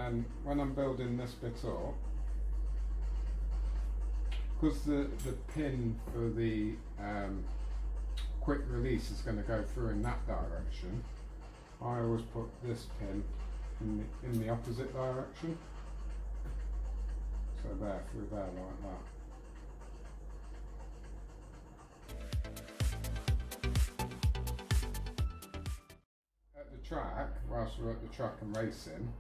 then when I'm building this bit up, because the pin for the quick release is going to go through in that direction, I always put this pin in the opposite direction. So there, through there like that. At the track, whilst we're at the track and racing,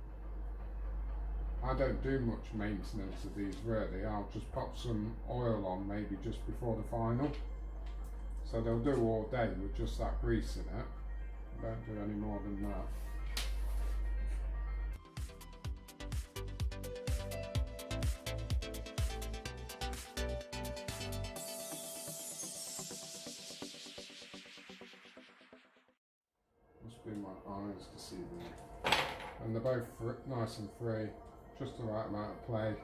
I don't do much maintenance of these really. I'll just pop some oil on maybe just before the final. So they'll do all day with just that grease in it. I don't do any more than that. Must be my eyes to see them. And they're both nice and free, just the right amount of play.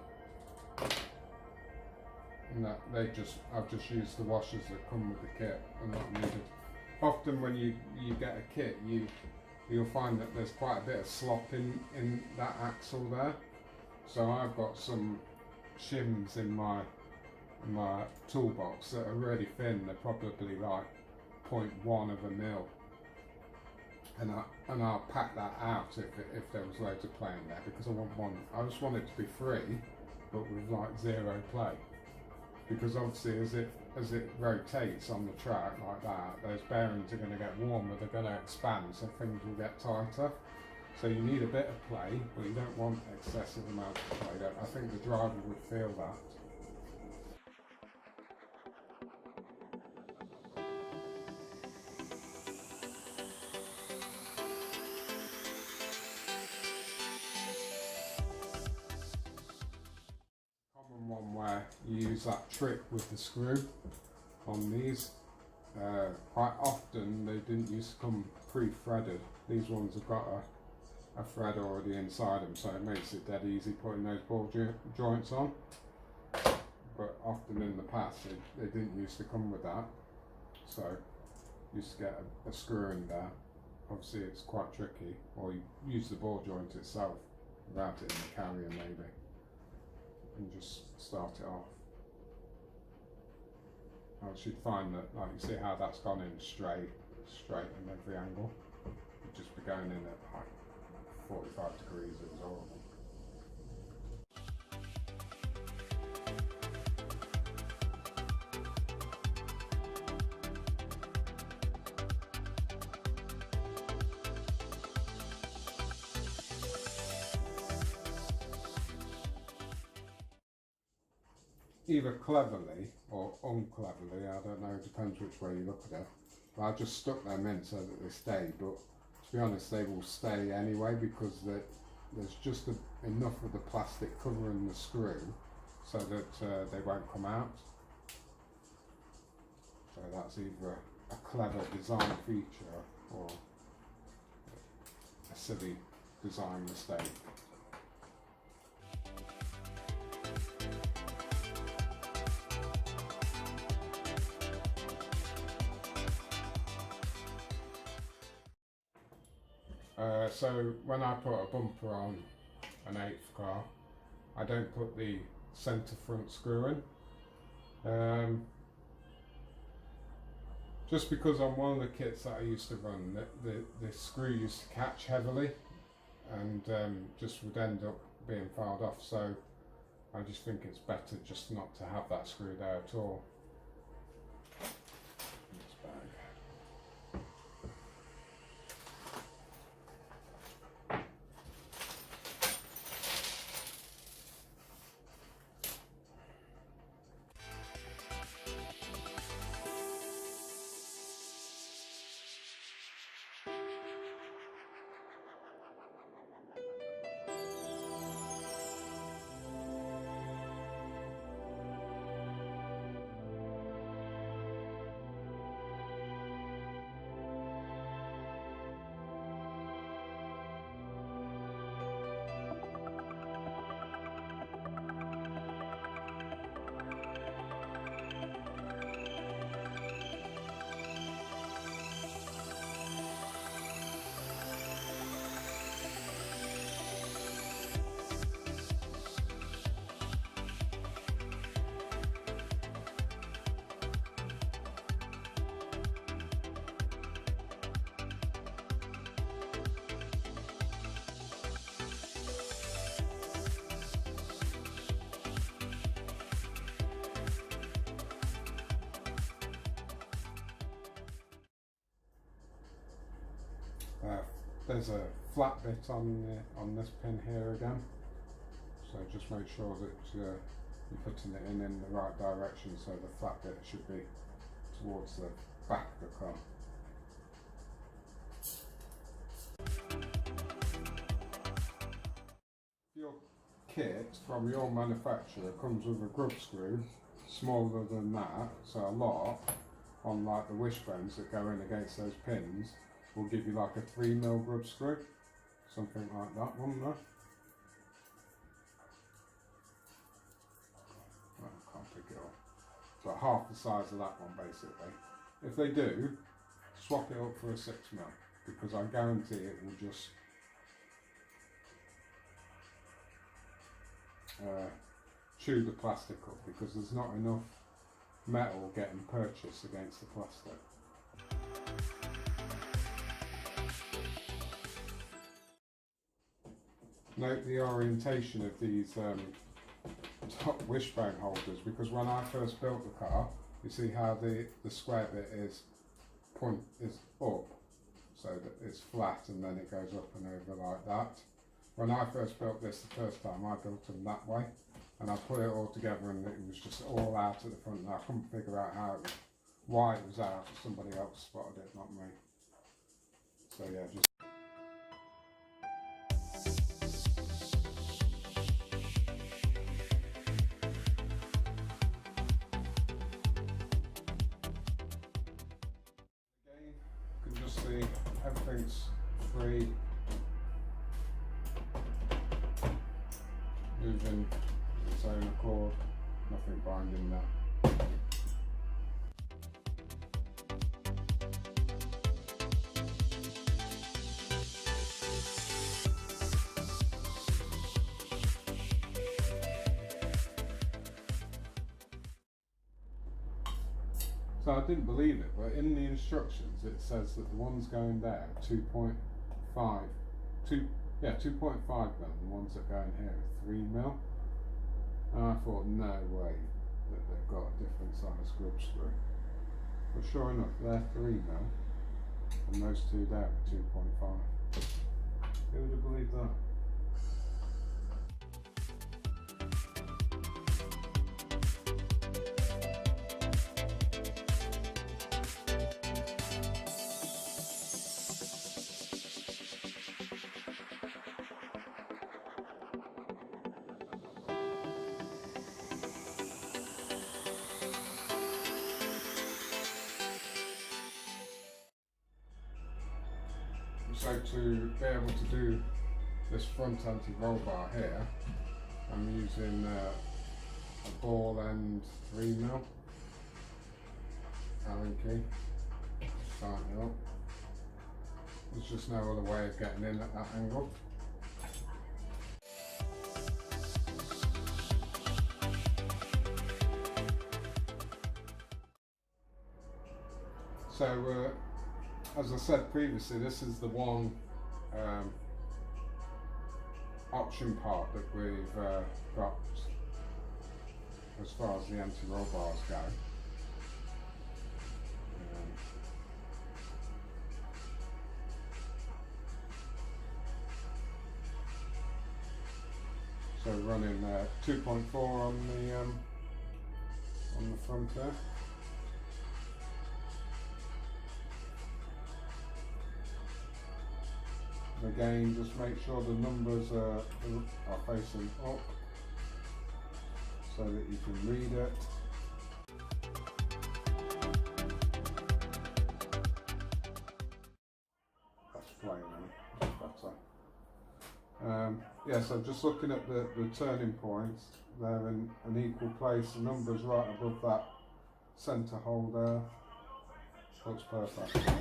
And that I've just used the washers that come with the kit and not needed. Often when you get a kit, you'll find that there's quite a bit of slop in that axle there. So I've got some shims in my toolbox that are really thin. They're probably like 0.1 of a mil. And I'll pack that out if there was loads of play in there, because I just want it to be free, but with like zero play. Because obviously as it rotates on the track like that, those bearings are going to get warmer, they're going to expand, so things will get tighter. So you need a bit of play, but you don't want excessive amounts of play. I think the driver would feel that. One where you use that trick with the screw on these. Quite often they didn't used to come pre-threaded. These ones have got a thread already inside them, so it makes it dead easy putting those ball joints on. But often in the past they didn't used to come with that, so you used to get a screw in there. Obviously it's quite tricky, or you use the ball joint itself without it in the carrier maybe, and just start it off. I should find that, like, you see how that's gone in straight in every angle. It'd just be going in at like 45 degrees, it was horrible. Either cleverly or uncleverly, I don't know, it depends which way you look at it. But I just stuck them in so that they stay, but to be honest they will stay anyway, because there's just enough of the plastic covering the screw so that they won't come out. So that's either a clever design feature or a silly design mistake. So when I put a bumper on an 8th car, I don't put the centre front screw in. Just because on one of the kits that I used to run, the screw used to catch heavily and just would end up being filed off, so I just think it's better just not to have that screw there at all. There's a flat bit on this pin here again, so just make sure that you're putting it in the right direction, so the flat bit should be towards the back of the car. Your kit from your manufacturer comes with a grub screw smaller than that, so a lot on like the wishbones that go in against those pins will give you like a 3mm grub screw, something like that one there. Well, I can't pick it up, but half the size of that one basically. If they do, swap it up for a 6mm, because I guarantee it will just chew the plastic up, because there's not enough metal getting purchased against the plastic. Note the orientation of these top wishbone holders, because when I first built the car, you see how the square bit is up, so that it's flat and then it goes up and over like that. When I first built this the first time, I built them that way, and I put it all together and it was just all out at the front, and I couldn't figure out why it was out. Somebody else spotted it, not me. So yeah, just again, you can just see everything's free, moving its own accord, nothing binding there. So I didn't believe it, but in the instructions it says that the ones going there 2.5 mil, the ones that go in here are 3mm. And I thought, no way that they've got a different size grub screw. But sure enough, they're 3mm, and those two there are 2.5. Who would have believed that? So to be able to do this front anti-roll bar here, I'm using a ball end 3mm Allen key, tighten it up. There's just no other way of getting in at that angle. So as I said previously, this is the one option part that we've got as far as the anti-roll bars go. So running 2.4 on the front there. Again, just make sure the numbers are facing up so that you can read it. That's plain, that's better. Yeah, so just looking at the turning points, they're in an equal place. The numbers right above that centre hole there. Looks perfect.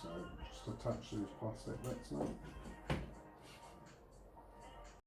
So just attach these plastic bits now.